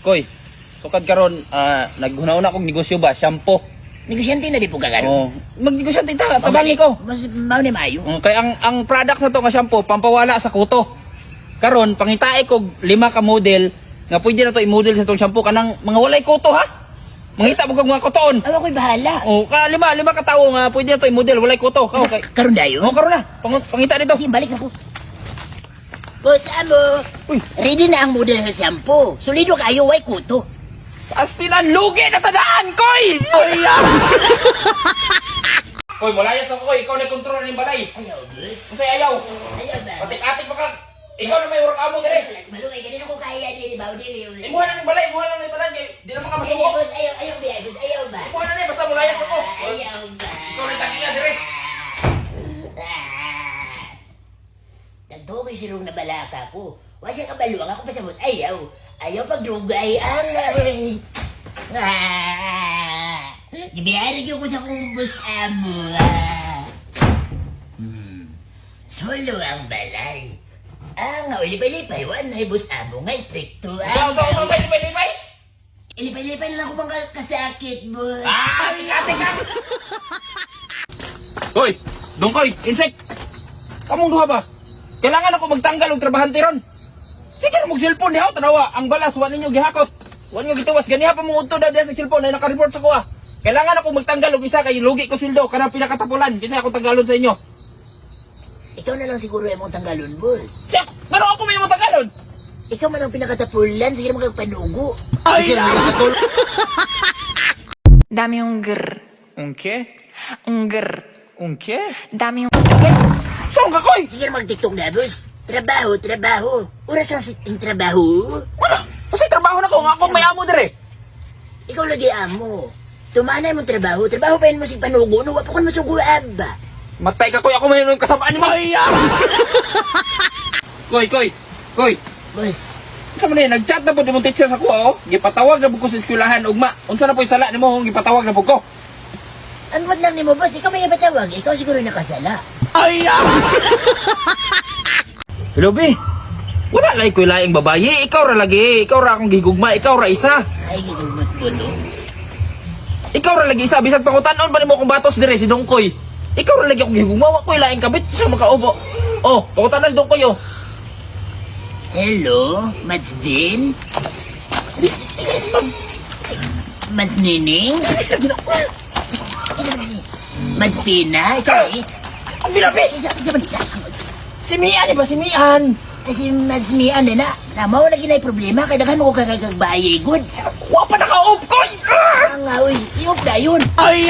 Koy, sukad karon naghunauna kong negosyo ba, shampoo. Negosyante na di po kagano. Oh, magnegosyante ta, tabangi ko. Mas mao ni maayo. Kay ang products na to nga shampoo pampawala sa kuto. Karon pangitae ko 5 ka model nga pwede na to i-model sa tong shampoo kanang mga walay kuto ha. Mangita mo kag mga kutoon. Awa ko'y bahala. Oh, lima ka tawo nga pwede na to i-model walay kuto. Okay. Karon dayo. Oh, karon na. Pangita dito. Sige, balik na ko. Boss Amo, Uy, ready na ang model sa shampoo. Solido kayo, way kuto. astilan lugi na tadaan, koy. Koy, malayas ako, koy. Ikaw na kontrol ng balay. Ayaw, boss. Kasi ayaw. Ayaw ba? Patik-atik pa ka. Ikaw na may work amo dire. Malungay, ganito ko kaya din, bawo din yun. Imuha na ng balay, imuha na ng tanan. Di naman ka masuko. Boss, ayaw ba? Boss, ayaw ba? Imuha na basta malayas ako. Ayaw ba? Ikaw na takiya dire. Nagtukoy sirong na balaka ko. Wasa ka baluang ako pasabot. Ayaw. Ayaw pagdrugay. Alay. Gibiyari ko sa kumbus amo. Solo ang balay. Ang ilipay-lipay, wanay bus amo nga stricto. Ikaw sa lipay-lipay. Ilipay-lipay lang ako bang kasakit, boy. Atik-atik ka. Koy, dungkoy, insect. Kamong duha ba? Kailangan ako magtanggal og trabahante ron. Sige na mag-cellphone diha, tanawa. Ang balas, wa ninyo gihakot. Wa ninyo gituwas. Ganiha pa mong udto daw diha sa cellphone ay naka-report sa kuha. Kailangan ako magtanggal og isa kay lugi ko sweldo kanang pinakatapulan. Kasi ako tanggalon sa inyo. Ikaw na lang siguro yung tanggalon, boss. Siya, pero ako may matanggalon. Ikaw man ang pinakatapulan, sige na magpanugo. Dame un grr, Un qué? un grr. Un qué? Dame un... Saan ka, koy? Sige na mag-tiktok na, boss. Trabaho. Oras lang sa trabaho. Wala. Kasi trabaho na ko. Nga ako may amo dire. Ikaw lagi amo. Tumanay mong trabaho. Trabaho pa yun mo si panugo. No, wapakon mo suguab. Matay ka, koy. Ako may nung kasamaan ni mo. Koy. Boss, Sa man nag-chat na po di mong teacher sa kuha, oh. Gipatawag na po ko sa eskwelahan, ugma. Unsa na po isala ni mo, gipatawag na po ko. ang wad lang ni mo, boss. Ikaw may ibatawag. Ikaw siguro nakasala. Hello, be. Wala lang ko laing babayi. Ikaw ra lagi. Ikaw ra akong gigugma. Ikaw ra isa. Ay, gigugmat mo, no? Ikaw ra lagi isa. Bisag pangutanon pa ni mo kung batos dire si Dongkoy. Ikaw ra lagi akong gigugma. Wa ko laing kabit. Siya makaubo. Oh, pangutanon si Dongkoy, oh. Hello, Mads Din? Mads Nining? Mads Pina? Ikaw eh? Ang binabi. Si Mian, ba? Si Mian. Si Mads Mian na. Namaw na ginay problema. Kaya daghan mo ko kagagbayay good. Wa pa naka-off, koy. Ang uy, iop na yun. Ay,